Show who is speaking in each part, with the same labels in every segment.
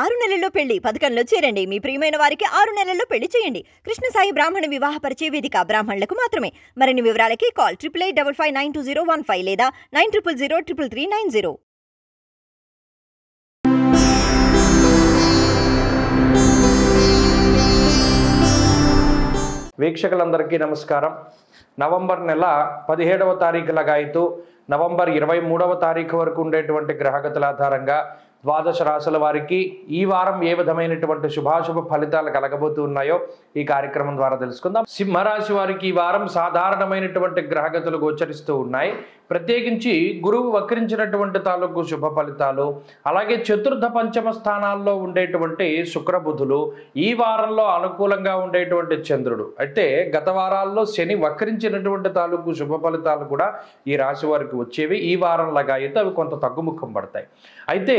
Speaker 1: 6 నెలల్లో పెళ్లి పథకంలో చేరండి. మీ ప్రియమైన వారికి 6 నెలల్లో పెళ్లి చేయండి. కృష్ణ సాయి బ్రాహ్మణ వివాహ పరిచయ వేదిక బ్రాహ్మణులకు మాత్రమే. మరిన్ని వివరాలకి కాల్ 8855592015 లేదా 9000333990.
Speaker 2: వీక్షకులందరికీ నమస్కారం. నవంబర్ నెల 17వ తారీఖు లగాయితూ నవంబర్ 23వ తారీఖు వరకు ఉండేటువంటి గ్రహగతుల ఆధారంగా ద్వాదశ రాశుల వారికి ఈ వారం ఏ విధమైనటువంటి శుభాశుభ ఫలితాలు కలగబోతున్నాయో ఈ కార్యక్రమం ద్వారా తెలుసుకుందాం. సింహరాశి వారికి ఈ వారం సాధారణమైనటువంటి గ్రహగతులు గోచరిస్తూ ఉన్నాయి. ప్రత్యేకించి గురువు వక్రించినటువంటి తాలూకు శుభ ఫలితాలు, అలాగే చతుర్థ పంచమ స్థానాల్లో ఉండేటువంటి శుక్రబుధులు, ఈ వారంలో అనుకూలంగా ఉండేటువంటి చంద్రుడు. అయితే గత వారాల్లో శని వక్రించినటువంటి తాలూకు శుభ ఫలితాలు కూడా ఈ రాశి వారికి వచ్చేవి. ఈ వారంలాగా అయితే అవి కొంత తగ్గుముఖం పడతాయి. అయితే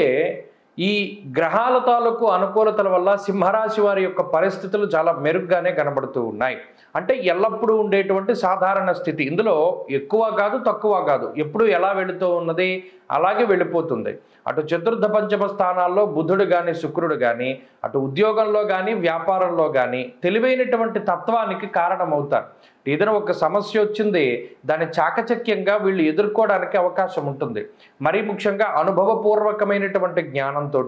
Speaker 2: ఈ గ్రహాల తాలూకు అనుకూలతల వల్ల సింహరాశి వారి యొక్క పరిస్థితులు చాలా మెరుగ్గానే కనబడుతూ ఉన్నాయి. అంటే ఎల్లప్పుడూ ఉండేటువంటి సాధారణ స్థితి, ఇందులో ఎక్కువ కాదు తక్కువ కాదు, ఎప్పుడు ఎలా వెళుతూ ఉన్నది అలాగే వెళ్ళిపోతుంది. అటు చతుర్థ పంచమ స్థానాల్లో బుధుడు కానీ శుక్రుడు కానీ, అటు ఉద్యోగంలో కానీ వ్యాపారంలో కానీ తెలివైనటువంటి తత్వానికి కారణమవుతారు. ఏదైనా ఒక సమస్య వచ్చింది, దాన్ని చాకచక్యంగా వీళ్ళు ఎదుర్కోవడానికి అవకాశం ఉంటుంది. మరీ ముఖ్యంగా అనుభవపూర్వకమైనటువంటి జ్ఞానంతో,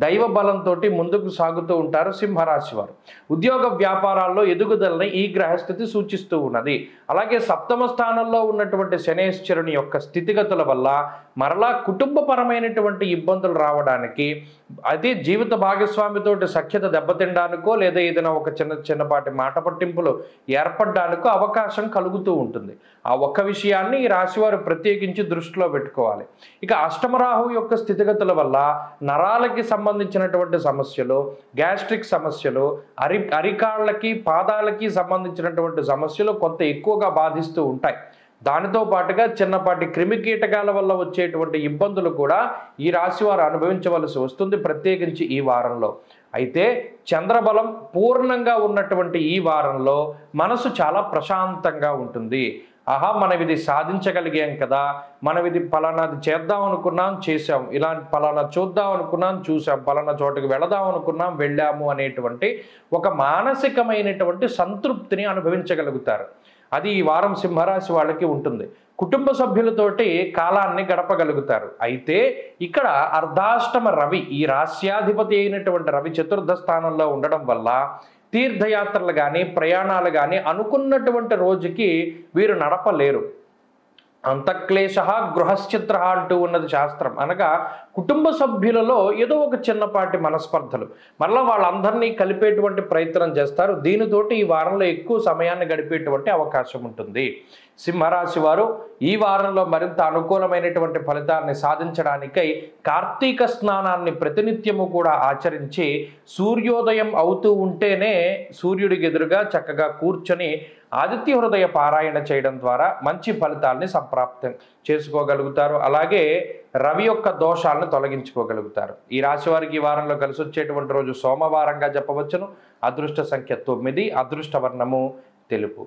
Speaker 2: దైవ బలంతో ముందుకు సాగుతూ ఉంటారు సింహరాశి వారు. ఉద్యోగ వ్యాపారాల్లో ఎదుగుదలని ఈ గ్రహస్థితి సూచిస్తూ ఉన్నది. అలాగే సప్తమ స్థానంలో ఉన్నటువంటి శనేశ్వరుని యొక్క స్థితిగతుల వల్ల మరలా కుటుంబపరమైనటువంటి ఇబ్బందులు రావడానికి, అదే జీవిత భాగస్వామితోటి సఖ్యత దెబ్బతినడానికో లేదా ఏదైనా ఒక చిన్నపాటి మాట పట్టింపులు ఏర్పడడానికో అవకాశం కలుగుతూ ఉంటుంది. ఆ ఒక్క విషయాన్ని ఈ రాశివారు ప్రత్యేకించి దృష్టిలో పెట్టుకోవాలి. ఇక అష్టమరాహు యొక్క స్థితిగతుల వల్ల నరాలకి సంబంధించినటువంటి సమస్యలు, గ్యాస్ట్రిక్ సమస్యలు, అరికాళ్ళకి పాదాలకి సంబంధించినటువంటి సమస్యలు కొంత ఎక్కువగా బాధిస్తూ ఉంటాయి. దానితో పాటుగా చిన్నపాటి క్రిమి కీటకాల వల్ల వచ్చేటువంటి ఇబ్బందులు కూడా ఈ రాశి వారు అనుభవించవలసి వస్తుంది, ప్రత్యేకించి ఈ వారంలో. అయితే చంద్రబలం పూర్ణంగా ఉన్నటువంటి ఈ వారంలో మనసు చాలా ప్రశాంతంగా ఉంటుంది. ఆహా, మనం ఇది సాధించగలిగాం కదా, మనం ఇది పలానాది చేద్దాం అనుకున్నాం చేసాం, ఇలాంటి పలానా చూద్దాం అనుకున్నాం చూసాం, పలానా చోటుకు వెళదాం అనుకున్నాం వెళ్ళాము అనేటువంటి ఒక మానసికమైనటువంటి సంతృప్తిని అనుభవించగలుగుతారు. అది ఈ వారం సింహరాశి వాళ్ళకి ఉంటుంది. కుటుంబ సభ్యులతోటి కాలాన్ని గడపగలుగుతారు. అయితే ఇక్కడ అర్ధాష్టమ రవి, ఈ రాశ్యాధిపతి అయినటువంటి రవి చతుర్థ స్థానంలో ఉండడం వల్ల తీర్థయాత్రలు కానీ ప్రయాణాలు కానీ అనుకున్నటువంటి రోజుకి వీరు నడపలేరు. అంతఃక్లేశ గృహశ్చిత్ర అంటూ ఉన్నది శాస్త్రం. అనగా కుటుంబ సభ్యులలో ఏదో ఒక చిన్నపాటి మనస్పర్ధలు, మళ్ళీ వాళ్ళందరినీ కలిపేటువంటి ప్రయత్నం చేస్తారు. దీనితోటి ఈ వారంలో ఎక్కువ సమయాన్ని గడిపేటువంటి అవకాశం ఉంటుంది. సింహరాశి వారు ఈ వారంలో మరింత అనుకూలమైనటువంటి ఫలితాన్ని సాధించడానికై కార్తీక స్నానాన్ని ప్రతినిత్యము కూడా ఆచరించి, సూర్యోదయం అవుతూ ఉంటేనే సూర్యుడికి ఎదురుగా చక్కగా కూర్చొని ఆదిత్య హృదయ పారాయణ చేయడం ద్వారా మంచి ఫలితాలని సంప్రాప్తం చేసుకోగలుగుతారు. అలాగే రవి యొక్క దోషాలను తొలగించుకోగలుగుతారు. ఈ రాశి వారికి ఈ వారంలో కలిసి వచ్చేటువంటి రోజు సోమవారంగా చెప్పవచ్చును. అదృష్ట సంఖ్య 9, అదృష్ట వర్ణము తెలుపు.